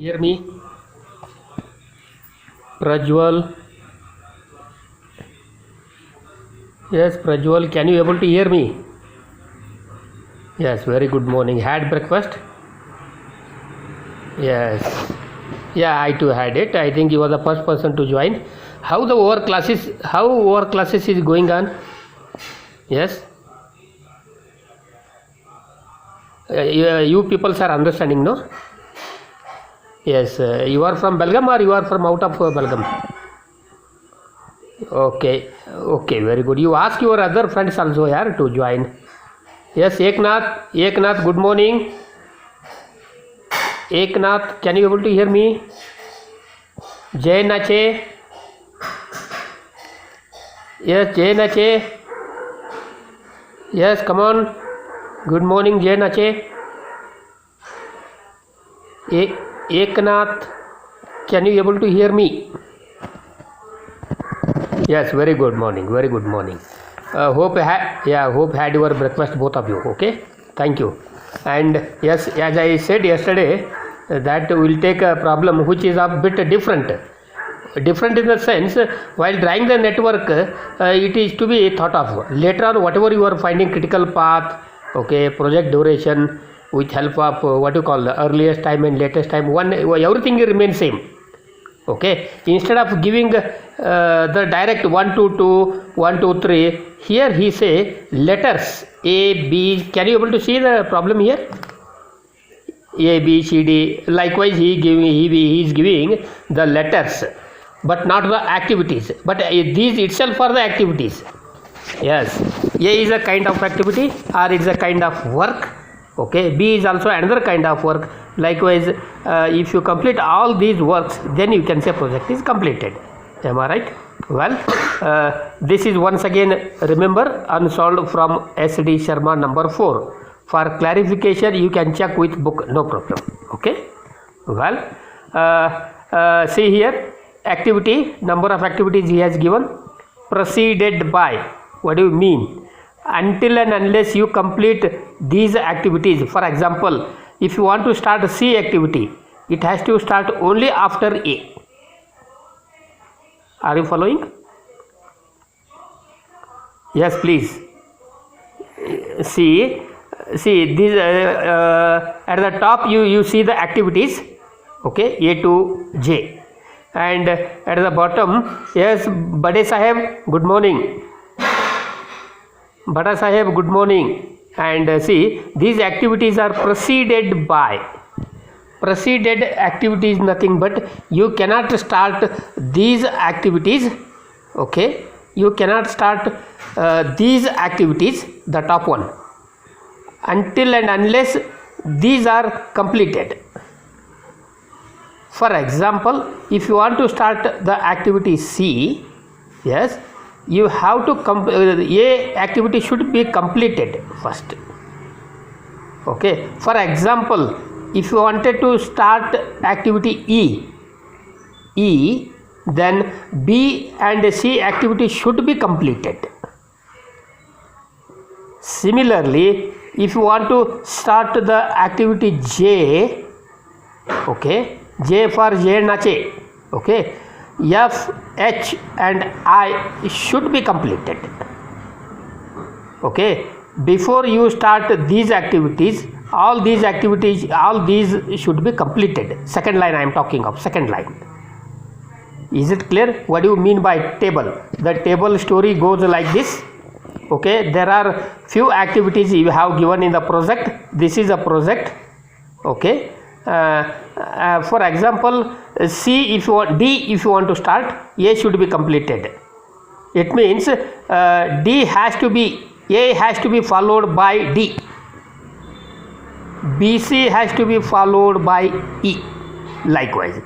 Hear me? Prajwal. Yes, Prajwal, can you able to hear me? Yes, very good morning. Had breakfast? Yes. Yeah, I too had it. I think you were the first person to join. How our classes is going on? Yes. You people are understanding, no? Yes. You are from Belgaum or you are from out of Belgaum? Okay. Okay, very good. You ask your other friends also here to join. Yes, Eknath, good morning. Eknath, can you able to hear me? Jay Nache. Yes, Jay Nache. Yes, come on. Good morning, Jay Nache. Eknath, can you able to hear me? Yes, very good morning. Very good morning. Hope had your breakfast, both of you. Okay, thank you. And yes, as I said yesterday, that will take a problem which is a bit different. Different in the sense, while drawing the network, it is to be thought of. Later on, whatever you are finding critical path, okay, project duration, with help of what you call the earliest time and latest time, everything remains same. Okay, instead of giving the direct 1 to 2, 1 to 3, here he say letters A, B. Can you able to see the problem here? A, B, C, D. Likewise, he is giving the letters, but not the activities. But these itself are the activities. Yes, A is a kind of activity, or it's a kind of work. Okay, B is also another kind of work. Likewise, if you complete all these works, then you can say project is completed. Am I right? Well, this is once again, remember, unsolved from SD Sharma number 4. For clarification, you can check with book, no problem. Okay. Well, see here, activity, number of activities he has given, preceded by. What do you mean? Until and unless you complete these activities. For example, if you want to start C activity, it has to start only after A. Are you following? Yes, please. See this at the top you see the activities, okay, A to J, and at the bottom, yes, Bade Saheb, good morning. Bada Saheb, good morning. And see, these activities are preceded by. Preceded activity is nothing but you cannot start these activities. Okay, you cannot start these activities, the top one, until and unless these are completed. For example, if you want to start the activity C, yes, you have to A activity should be completed first. Okay, for example, if you wanted to start activity E, then B and C activity should be completed. Similarly, if you want to start the activity J, okay, J for J Nache, okay, F, H and I should be completed. Okay, before you start these activities, all these should be completed. Second line I am talking of, second line. Is it clear? What do you mean by table? The table story goes like this. Okay, there are few activities you have given in the project. This is a project. Okay. For example, C if you want, D if you want to start, A should be completed. It means A has to be followed by D. BC has to be followed by E. Likewise.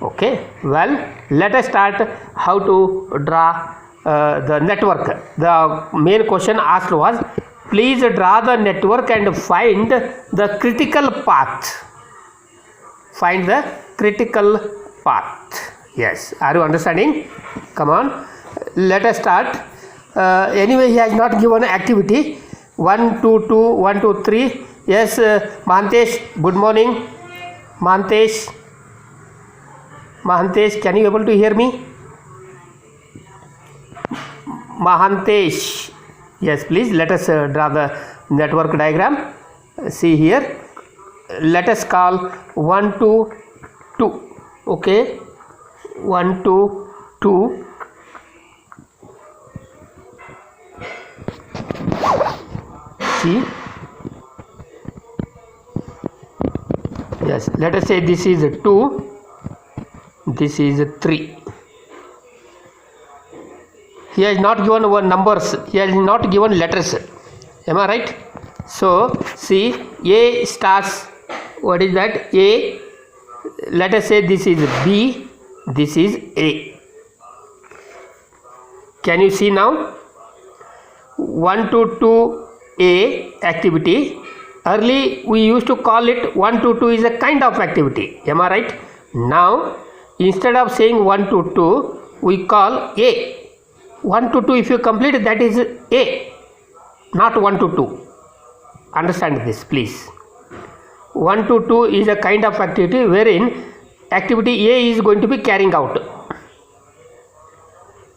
Okay. Well, let us start how to draw the network. The main question asked was, please draw the network and find the critical path. Find the critical path. Yes, are you understanding? Come on, let us start. Anyway, he has not given activity 1 to 2, 1 to 3. Yes, Mantesh, good morning. Mantesh, Mahantesh, can you able to hear me? Mahantesh, yes, please let us draw the network diagram. See here, let us call 1 to 2. Okay, 1 to 2. See, yes, let us say this is 2, this is 3. He has not given one numbers, he has not given letters. Am I right? So see, A starts, what is that? A, let us say this is B, this is A. Can you see now? 1 to 2 A activity. Early we used to call it 1 to 2 is a kind of activity. Am I right? Now instead of saying 1 to 2, we call A. 1 to 2 if you complete, that is A, not 1 to 2. Understand this please. 1 to 2 is a kind of activity wherein activity A is going to be carrying out.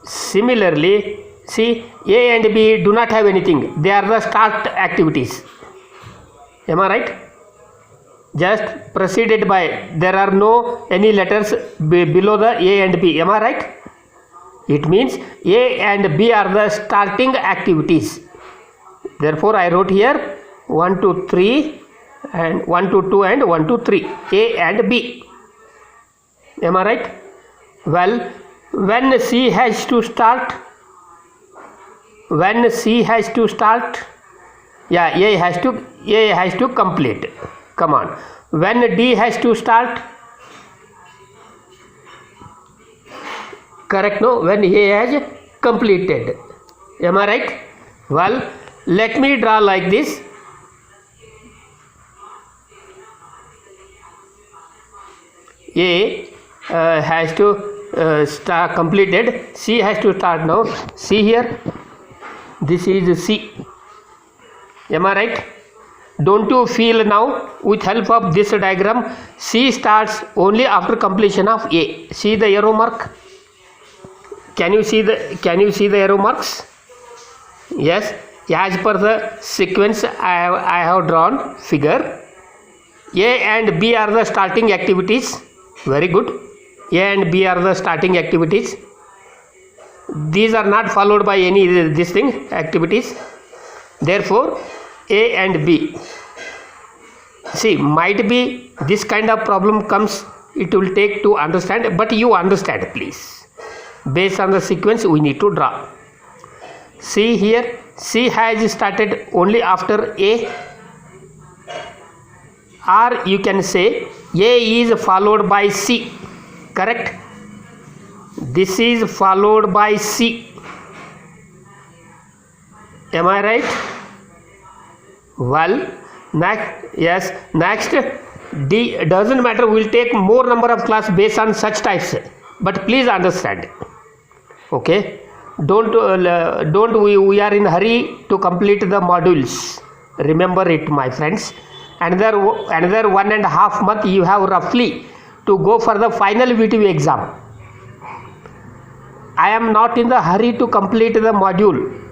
Similarly, see, A and B do not have anything, they are the start activities. Am I right? Just preceded by, there are no any letters below the A and B. Am I right? It means A and B are the starting activities. Therefore I wrote here 1 to 3 and 1 to 2 and 1 to 3, A and B. Am I right? Well, when C has to start, yeah, A has to complete. Come on. When D has to start, correct, no? When A has completed. Am I right? Well, let me draw like this. A has to start completed. C has to start now. See here, this is C. Am I right? Don't you feel now with help of this diagram, C starts only after completion of A. See the arrow mark? Can you see the arrow marks? Yes, as per the sequence I have drawn figure. A and B are the starting activities. Very good. A and B are the starting activities. These are not followed by any this thing activities. Therefore A and B. See, might be this kind of problem comes, it will take to understand, but you understand please. Based on the sequence we need to draw. See here, C has started only after A, or you can say A is followed by C. Correct? This is followed by C. Am I right? Well, next D, doesn't matter, we will take more number of class based on such types, but please understand. Okay, don't we are in hurry to complete the modules. Remember it, my friends. Another 1.5 month you have roughly to go for the final VTV exam. I am not in the hurry to complete the module.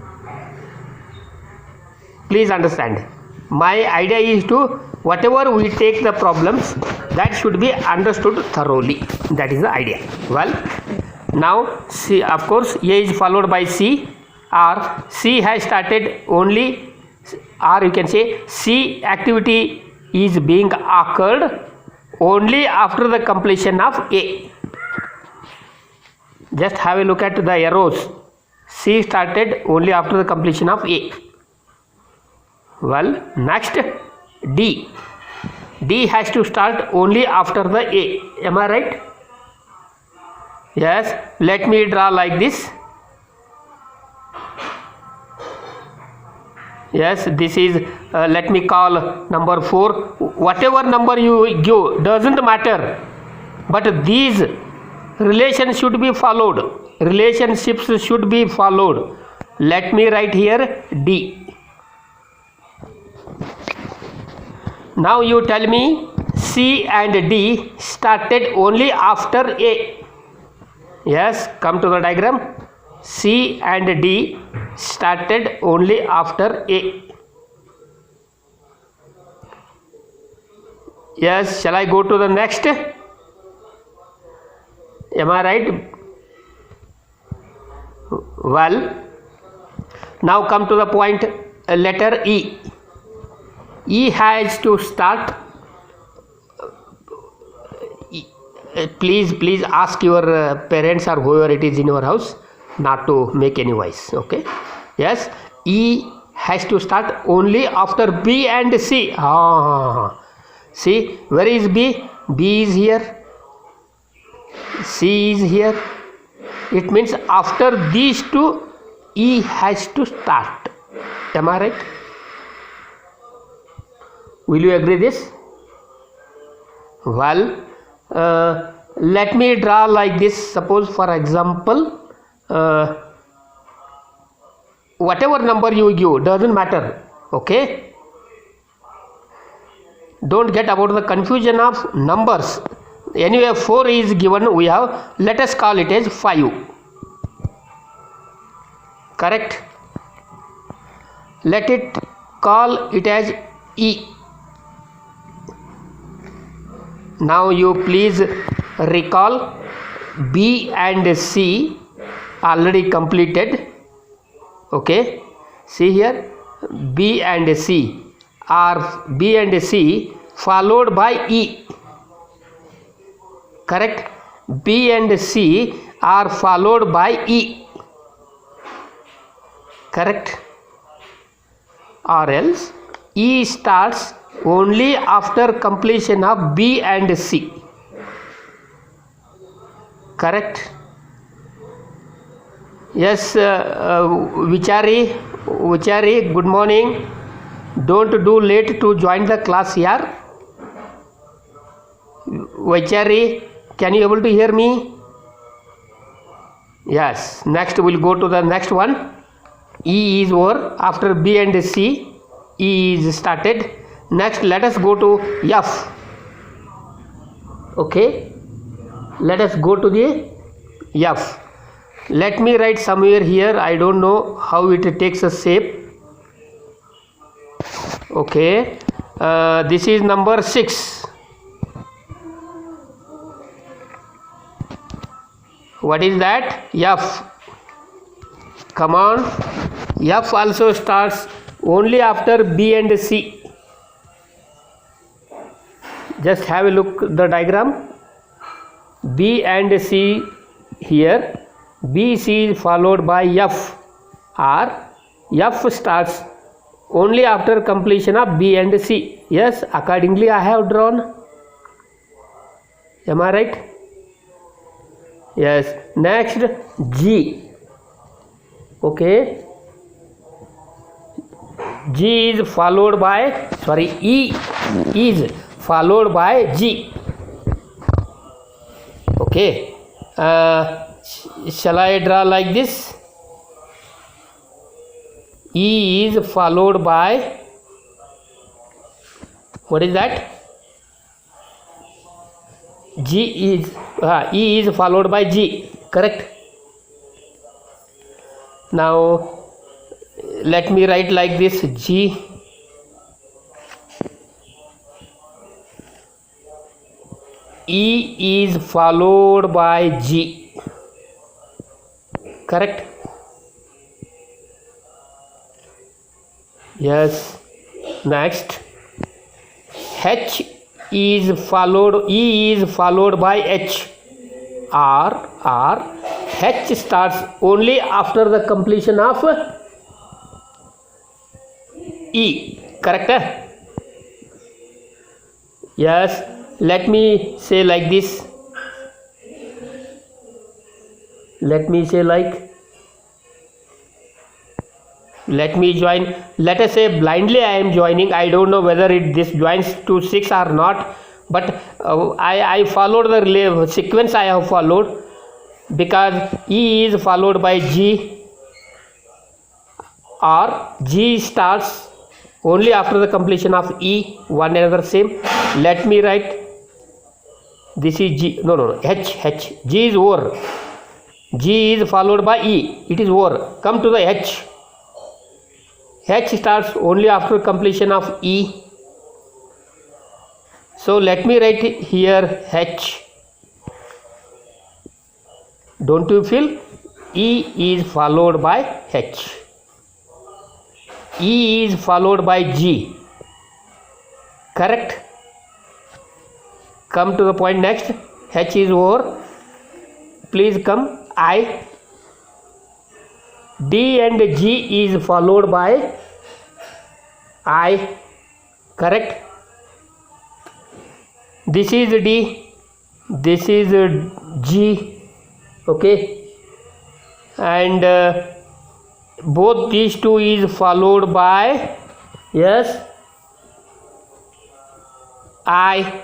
Please understand. My idea is to, whatever we take the problems, that should be understood thoroughly. That is the idea. Well, now C, of course, A is followed by C, or C has started only, or you can say C activity is being occurred only after the completion of A. Just have a look at the arrows. C started only after the completion of A. Well, next D. D has to start only after the A. Am I right? Yes. Let me draw like this. Yes, this is, let me call number 4. Whatever number you give, doesn't matter. But these relations should be followed. Relationships should be followed. Let me write here D. Now you tell me C and D started only after A. Yes, come to the diagram. C and D started only after A. Yes, shall I go to the next? Am I right? Well, now come to the point, letter E. E has to start. Please ask your parents or whoever it is in your house not to make any voice. Okay. Yes, E has to start only after B and C. See, where is B? B is here, C is here. It means after these two, E has to start. Am I right? Will you agree this? Well, let me draw like this. Suppose, for example, whatever number you give doesn't matter. Okay, don't get about the confusion of numbers. Anyway, 4 is given. We have, let us call it as 5. Correct. Let it call it as E. Now you please recall, B and C already completed. Okay, see here, B and C followed by E. Correct. B and C are followed by E. Correct. Or else E starts only after completion of B and C. Correct. Yes, Vichari, good morning. Don't do late to join the class here. Vichari, can you able to hear me? Yes. Next we'll go to the next one. E is over. After B and C, E is started. Next, let us go to F. Okay, let us go to the F. Let me write somewhere here. I don't know how it takes a shape. Okay, this is number 6. What is that? F. Come on. F also starts only after B and C. Just have a look the diagram. B and C here. B, C is followed by F, or F starts only after completion of B and C. Yes, accordingly I have drawn. Am I right? Yes. Next, G. Okay. G is followed by, E is followed by G. Okay. Shall I draw like this? E is followed by, what is that? E is followed by G. Correct. Now let me write like this: G. E is followed by G. Correct. Yes. Next, H is followed, E is followed by H, or H starts only after the completion of E. Correct? Yes. Let me say like this. Let me say like, let me join. Let us say blindly I am joining. I don't know whether this joins to 6 or not, but I followed the sequence I have followed, because E is followed by G, or G starts only after the completion of E, one another same. let me write, this is G, no, H, G is over, G is followed by E, it is over. Come to the H starts only after completion of E. So let me write here H. Don't you feel? E is followed by H. E is followed by G. Correct? Come to the point next. H is over. Please come. I. D and G is followed by I. Correct? This is D. This is G. Okay. And both these two is followed by, yes, I.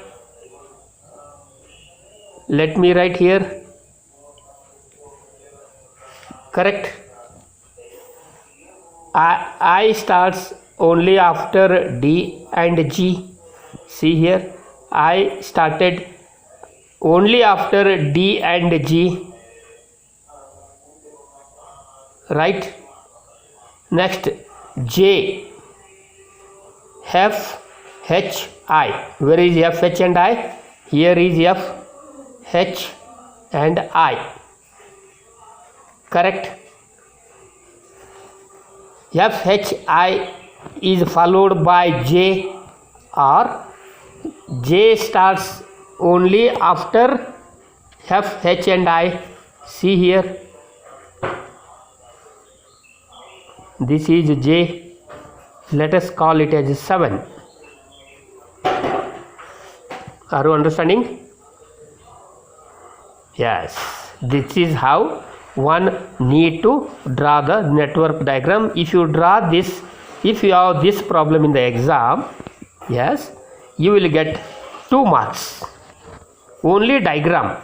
Let me write here. Correct? I starts only after D and G. See here, I started only after D and G. Right? Next, J, F, H, I. Where is F, H and I? Here is F, H and I. Correct? F, H, I is followed by J, or J starts only after F, H and I. See here. This is J. Let us call it as 7. Are you understanding? Yes. This is how one need to draw the network diagram. If you draw this, if you have this problem in the exam, yes, you will get 2 marks. Only diagram.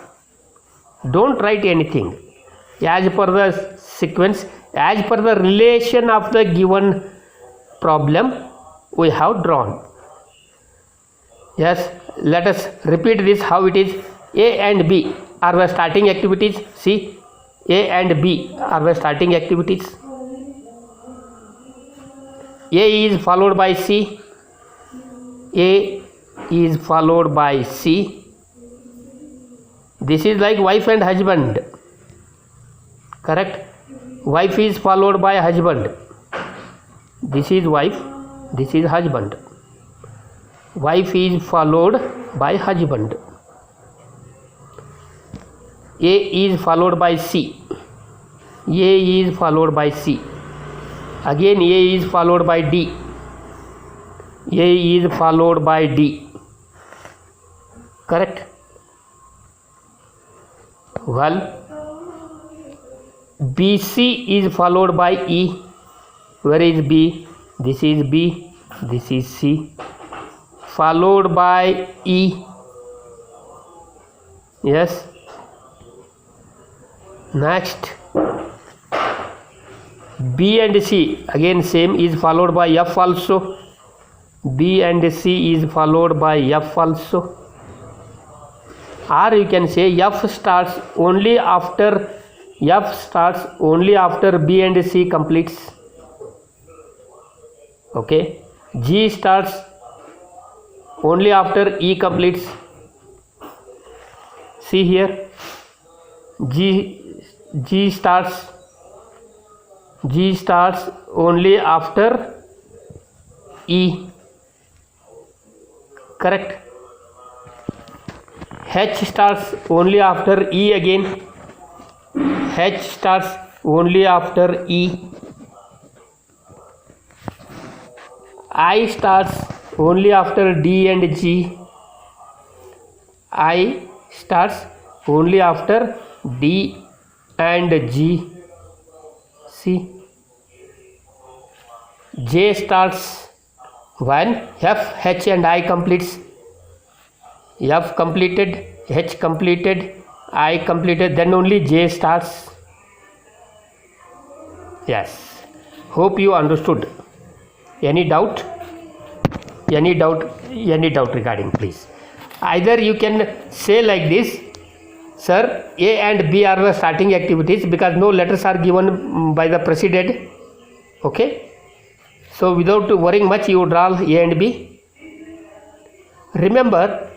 Don't write anything. As per the sequence, as per the relation of the given problem we have drawn. Yes, let us repeat this how it is. A and B are the starting activities. See, A and B are the starting activities. A is followed by C. A is followed by C. This is like wife and husband. Correct? Wife is followed by husband. This is wife, this is husband. Wife is followed by husband. A is followed by C. A is followed by C. Again A is followed by D. A is followed by D. Correct? Well, BC is followed by E. Where is B? This is B. This is C. Followed by E. Yes. Next, B and C again same is followed by F also. B and C is followed by F also. Or you can say F starts only after B and C completes. Okay. G starts only after E completes. See here. G starts only after E. Correct? H starts only after E again. H starts only after E. I starts only after D and G. I starts only after D and G. See, J starts when F, H and I completes. F completed, H completed, I completed, then only J starts. Yes, hope you understood. Any doubt? Any doubt regarding, please? Either you can say like this, sir, A and B are the starting activities because no letters are given by the preceded. Okay, so without worrying much, you draw A and B. Remember,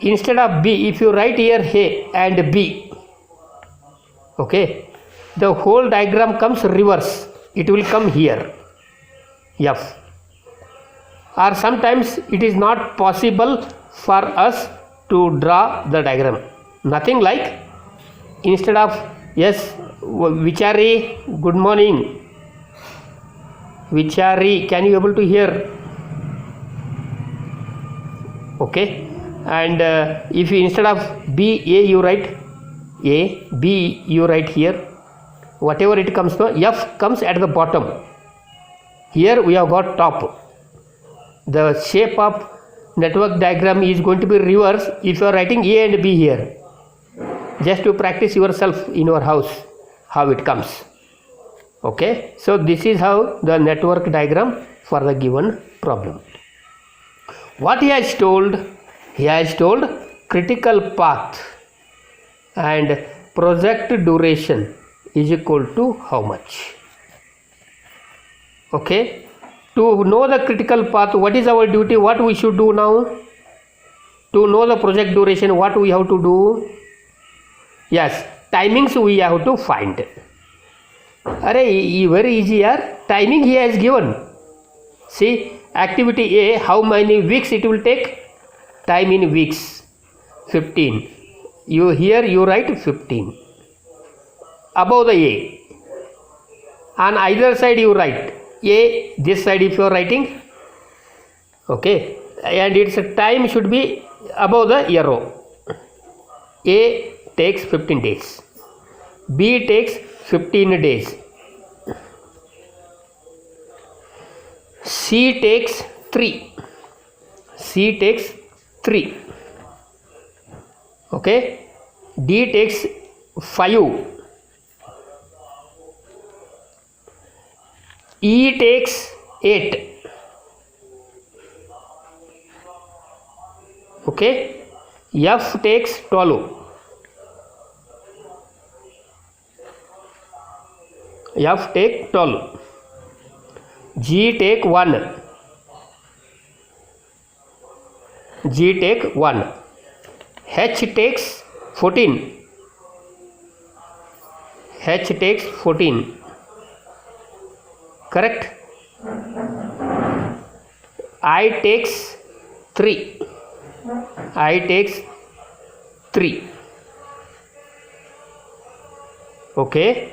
instead of B, if you write here A and B, okay, the whole diagram comes reverse. It will come here, F. Or sometimes it is not possible for us to draw the diagram. Nothing like, instead of, yes, Vichari, good morning. Vichari, can you able to hear? Okay, and if you instead of B, A you write A, B you write here. Whatever it comes to, F comes at the bottom. Here we have got top. The shape of network diagram is going to be reverse if you are writing A and B here. Just to practice yourself in your house how it comes. Okay, so this is how the network diagram for the given problem. What he has told critical path and project duration is equal to how much? Okay, to know the critical path, what is our duty? What we should do now? To know the project duration, what we have to do? Yes, timings we have to find. Array, very easy here. Timing he has given. See, activity A, how many weeks it will take? Time in weeks, 15. You here you write 15. Above the A. On either side you write A, this side if you are writing. Okay, and its time should be above the arrow. A takes 15 days. B takes 15 days. C takes 3. C takes 3. Okay. D takes 5. E takes 8. Okay. F takes 12. F take 12. G take 1. G take 1. H takes 14. H takes 14. Correct? I takes 3. I takes 3. Okay.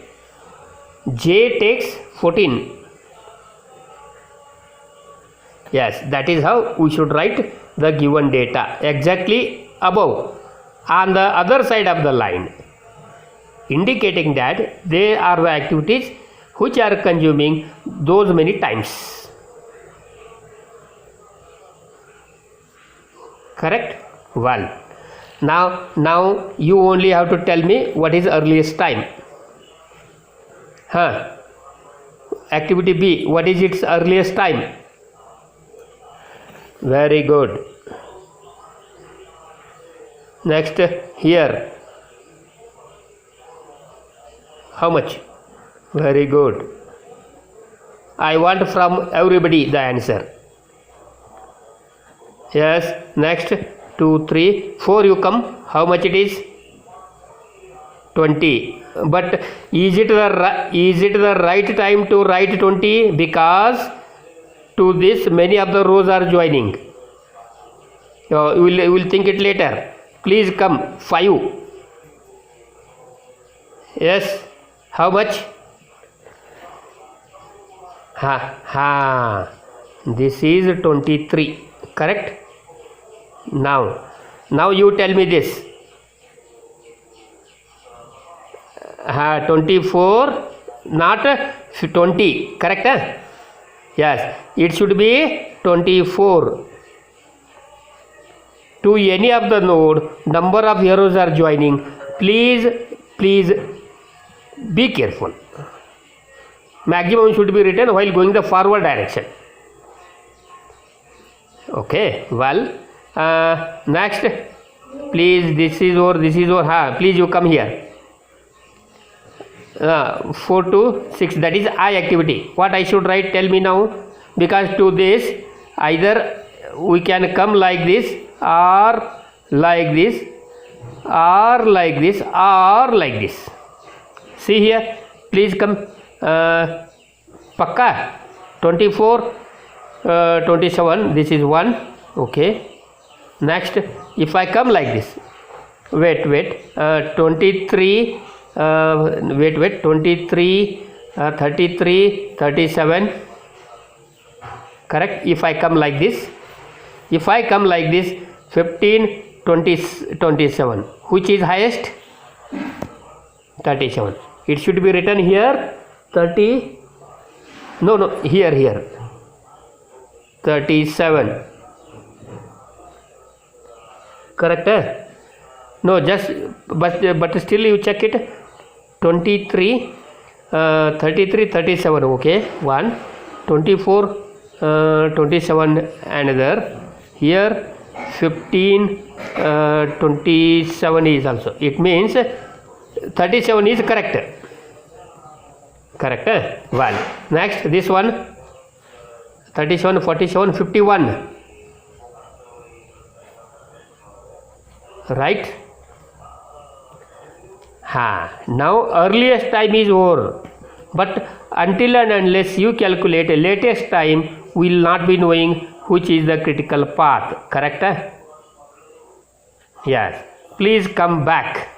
J takes 14. Yes, that is how we should write the given data exactly above on the other side of the line, indicating that they are the activities which are consuming those many times. Correct? Well, now you only have to tell me what is earliest time. Activity B, what is its earliest time? Very good. Next, here, how much? Very good. I want from everybody the answer. Yes, next, 2, 3, 4 you come. How much it is? 20. But is it the right time to write 20? Because to this many of the rows are joining. You will think it later. Please come. 5. Yes. How much? This is 23. Correct? Now you tell me this. 24, not 20. Correct? Yes. It should be 24. To any of the node, number of arrows are joining. Please be careful. Maximum should be written while going the forward direction. Okay, well, next, please, this is or, please you come here. 4 to 6, that is I activity. What I should write, tell me now, because to this, either we can come like this, or like this, or like this, or like this. See here, please come. Pakka 24, 27, this is 1. Okay, next, if I come like this, wait, 23, 23, 33, 37, correct. If I come like this, 15, 20, 27, which is highest? 37. It should be written here 30, no, here 37, correct? No, just but still you check it. 23, 33, 37, okay, 1, 24, 27, another, here 15, 27 is also, it means 37 is correct, well, next, this one, 37, 47, 51, right? Now earliest time is over, but until and unless you calculate latest time, we will not be knowing which is the critical path, correct? Yes, please come back.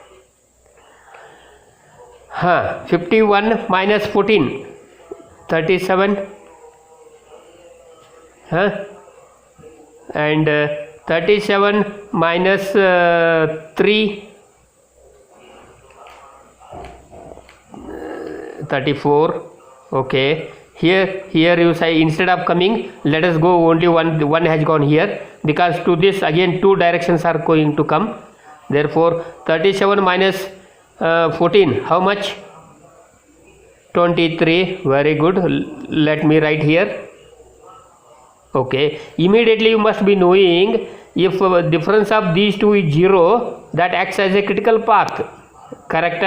51 minus 14, 37, and 37 minus 3, 34. Okay, here you say, instead of coming, let us go, only one has gone here, because to this again 2 directions are going to come. Therefore 37 minus 14, how much? 23. Very good, let me write here. Okay, immediately you must be knowing, if difference of these two is 0, that acts as a critical path, correct?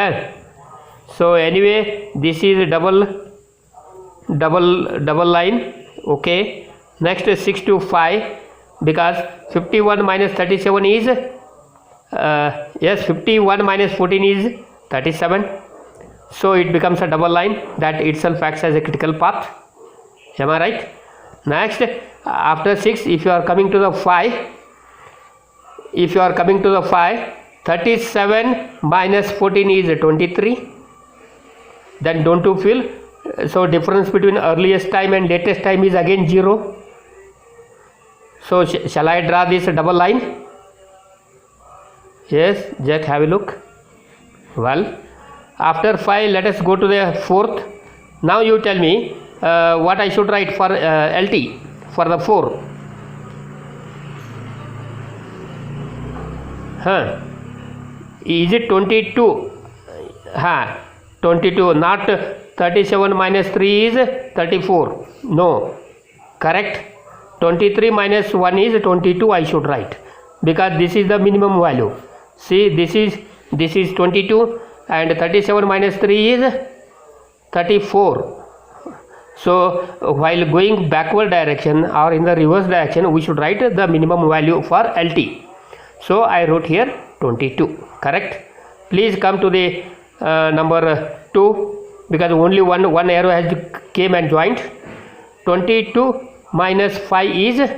So anyway, this is double line. Okay, next is 6 to 5, because 51 minus 37 is yes, 51 minus 14 is 37, so it becomes a double line, that itself acts as a critical path. Am I right? Next, after 6, if you are coming to the 5, 37 minus 14 is 23. Then don't you feel, so difference between earliest time and latest time is again 0. So shall I draw this double line? Yes, just have a look. Well, after 5, let us go to the 4th. Now you tell me what I should write for LT for the 4. Is it 22? 22, not 37 minus 3 is 34. No, correct. 23 minus 1 is 22, I should write, because this is the minimum value. See, this is 22, and 37 minus 3 is 34. So while going backward direction or in the reverse direction, we should write the minimum value for LT. So I wrote here 22, correct. Please come to the number 2, because only one arrow has came and joined. 22 minus 5 is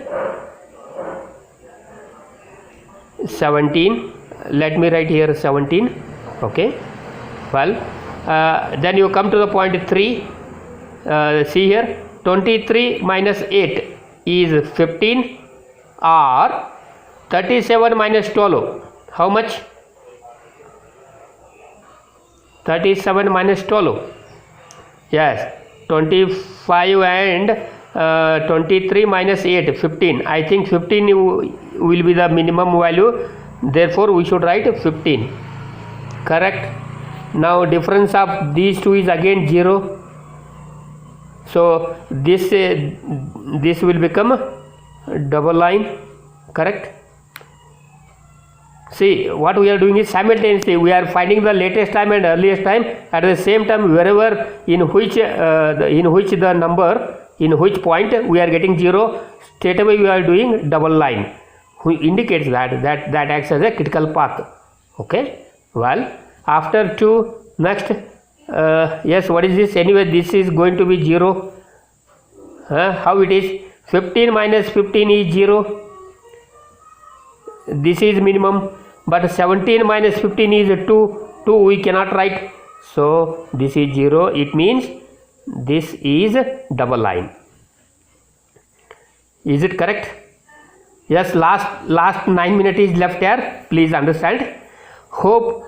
17. Let me write here 17. Okay, well, then you come to the point 3. See here, 23 minus 8 is 15, or 37 minus 12, how much? 37 minus 12, yes, 25, and 23 minus 8, 15. I think 15 will be the minimum value, therefore we should write 15, correct. Now difference of these two is again 0, so this will become double line, correct. See, what we are doing is simultaneously we are finding the latest time and earliest time at the same time. Wherever in which the number, in which point we are getting 0, straight away we are doing double line, which indicates that acts as a critical path. Okay, well, after 2, next, yes, what is this? Anyway, this is going to be 0. How it is? 15 minus 15 is 0. This is minimum, but 17 minus 15 is 2 we cannot write, so this is 0. It means this is double line. Is it correct? Yes, last 9 minutes is left here. Please understand. Hope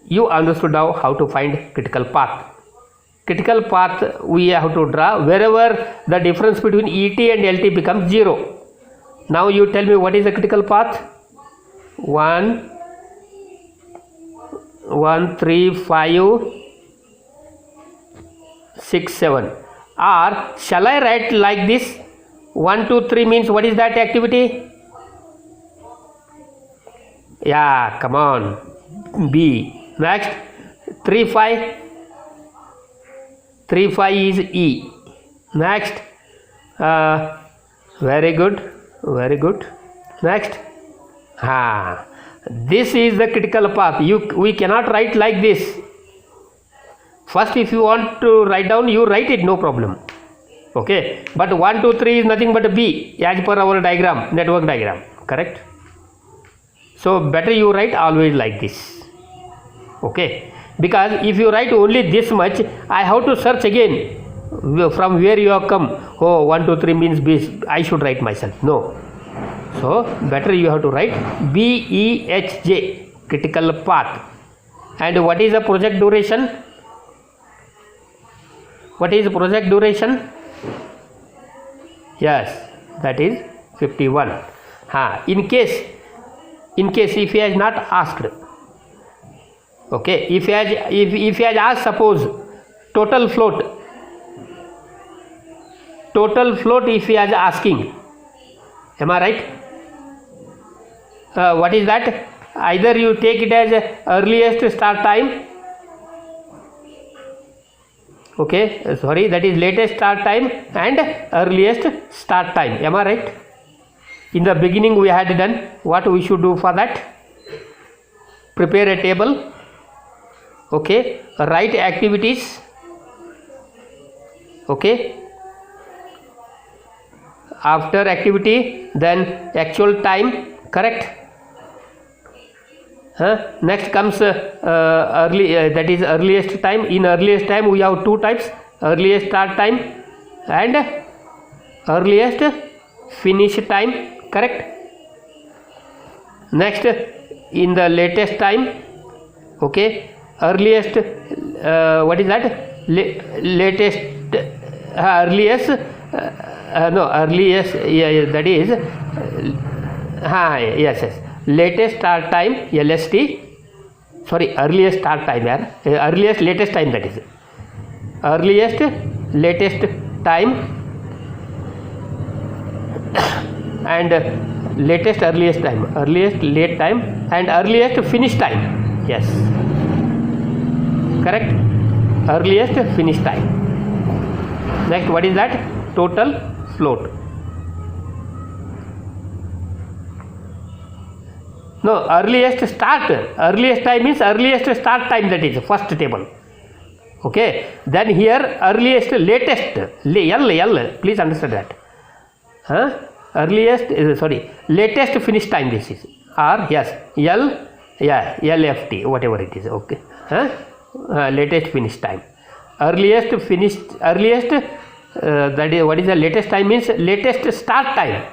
you understood now how to find critical path. Critical path we have to draw wherever the difference between ET and LT becomes 0. Now you tell me what is the critical path. 1, 3, 5, 6, 7. Or shall I write like this? 1, 2, 3 means what is that activity? Yeah, come on. B. Next, 3, 5. 3, 5 is E. Next, very good, very good. Next, this is the critical path. We cannot write like this. First, if you want to write down, you write it, no problem. Okay, but 1, 2, 3 is nothing but a B as per our diagram, network diagram, correct? So better you write always like this. Okay, because if you write only this much, I have to search again from where you have come. Oh, 1, 2, 3 means B. I should write myself. No. So better you have to write BEHJ, critical path. And what is the project duration? What is project duration? Yes, that is 51. In case if he has not asked, okay, if he has asked, suppose total float if he is asking, am I right? What is that? Either you take it as earliest start time, okay, sorry, that is latest start time and earliest start time, am I right? In the beginning we had done. What we should do for that? Prepare a table, okay, write activities, okay, after activity then actual time, correct. Next comes that is earliest time. In earliest time we have 2 types, earliest start time and earliest finish time, correct. Next, in the latest time, okay, earliest, what is that? Latest, earliest, no, earliest, yeah, that is, yes, latest start time, LST, sorry, earliest start time, earliest latest time, that is, earliest latest time and latest earliest time, earliest late time and earliest finish time, yes, correct, earliest finish time. Next, what is that? Total float. No, earliest start, earliest time is earliest start time, that is first table, okay. Then here earliest latest, L, please understand that, earliest, sorry, latest finish time, this is, or yes, L, yeah, LFT, whatever it is, okay, latest finish time, earliest finished, earliest, that is, what is the latest time means latest start time,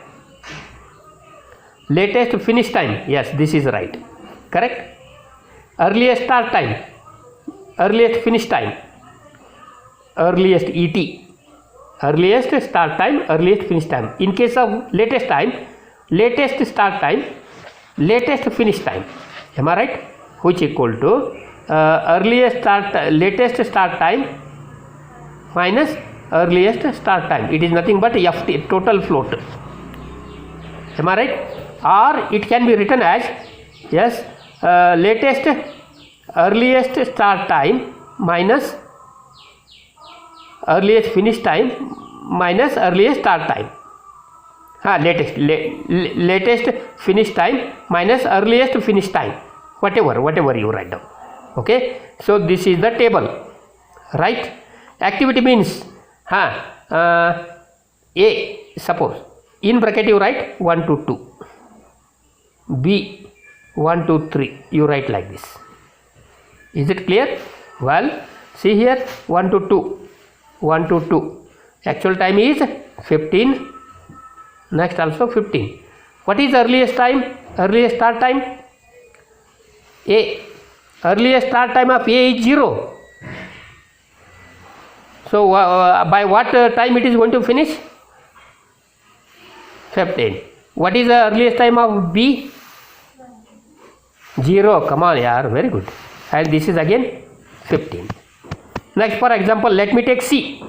latest finish time, yes, this is right, correct. Earliest start time, earliest finish time, earliest ET, earliest start time, earliest finish time. In case of latest time, latest start time, latest finish time, am I right? Which equal to earliest start, latest start time minus earliest start time. It is nothing but FT, total float. Am I right? Or it can be written as, yes, latest earliest start time minus earliest finish time minus earliest start time. Latest finish time minus earliest finish time, whatever you write down. Okay, so this is the table, right? Activity means A, suppose in bracket you write 1 to 2, B 1 to 3, you write like this. Is it clear? Well, see here, 1 to 2, 1 to 2, actual time is 15, next also 15. What is earliest time, earliest start time? A. Earliest start time of A is 0. So by what time it is going to finish? 15. What is the earliest time of B? 0. Come on, yaar, very good. And this is again 15. Next, for example, let me take C.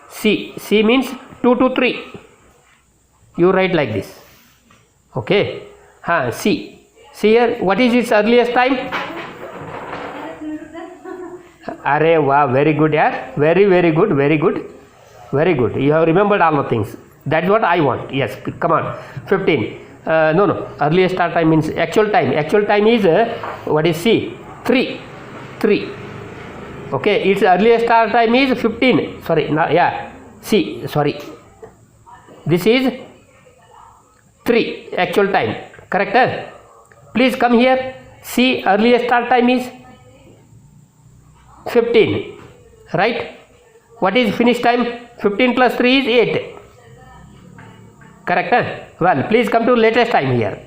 C means 2 to 3. You write like this. Okay. C. See here, what is its earliest time? Arey wow, very good, yaar. Very good. You have remembered all the things. That's what I want. Yes, come on. 15. No. Earliest start time means actual time. Actual time is what is C? 3. Okay, its earliest start time is 15. Sorry, C. Sorry. This is 3 actual time. Correct? Please come here. C earliest start time is 15. Right? What is finish time? 15 plus 3 is 8. Correct? Well, please come to latest time here.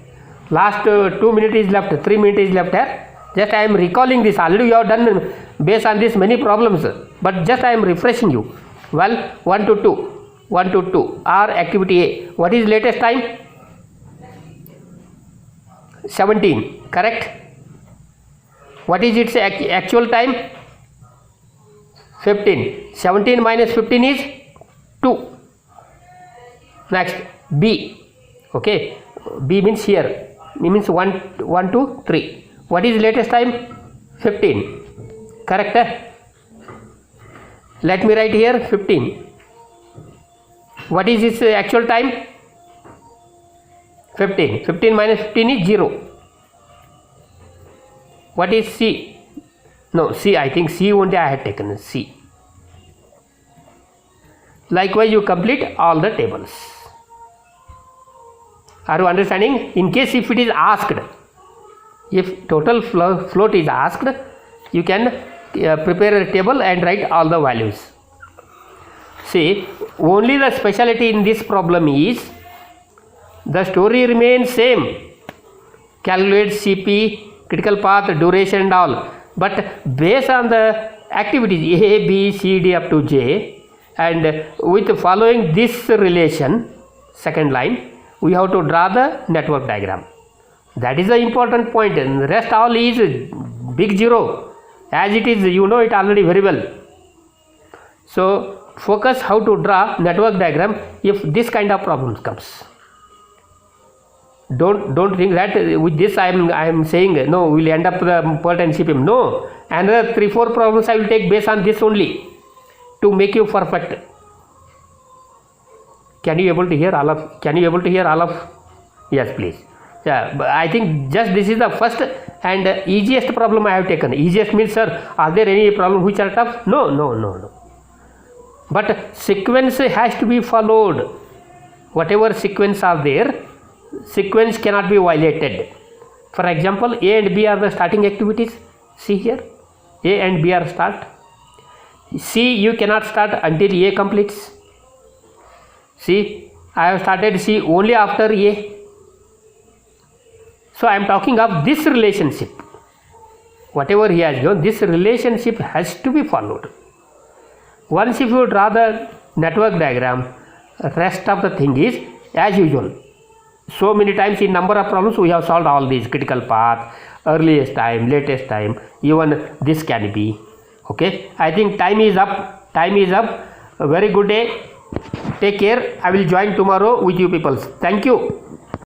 Last 2 minutes is left, 3 minutes is left here. Just I am recalling this. Already you have done based on this many problems, but just I am refreshing you. Well, 1 to 2 or activity A. What is latest time? 17. Correct? What is its actual time? 15. 17 minus 15 is 2. Next, B. Okay, B means here. B means 1 to 3. What is latest time? 15. Correct? Let me write here 15. What is its actual time? 15. 15 minus 15 is 0. What is C? No, C, I think C only I had taken. C. Likewise, you complete all the tables. Are you understanding? In case if it is asked, if total float is asked, you can prepare a table and write all the values. See, only the specialty in this problem is the story remains same. Calculate CP, critical path, duration and all. But based on the activities A, B, C, D up to J, and with following this relation, second line, we have to draw the network diagram. That is the important point. And the rest all is big zero. As it is, you know it already very well. So focus how to draw network diagram if this kind of problems comes. Don't think that with this I am saying no, we will end up the PERT and CPM. No, another 3-4 problems I will take based on this only to make you perfect. Can you able to hear all of? Can you able to hear all of? Yes, please. Yeah, but I think just this is the first and easiest problem I have taken. Easiest means, sir, are there any problem which are tough? No. But sequence has to be followed. Whatever sequence are there, sequence cannot be violated. For example, A and B are the starting activities. See here, A and B are start. C you cannot start until A completes. See, I have started C only after A. So I am talking of this relationship. Whatever he has given, this relationship has to be followed. Once if you draw the network diagram, rest of the thing is as usual. So many times in number of problems we have solved all these: critical path, earliest time, latest time, even this can be. Okay, I think time is up. A very good day. Take care. I will join tomorrow with you peoples. Thank you.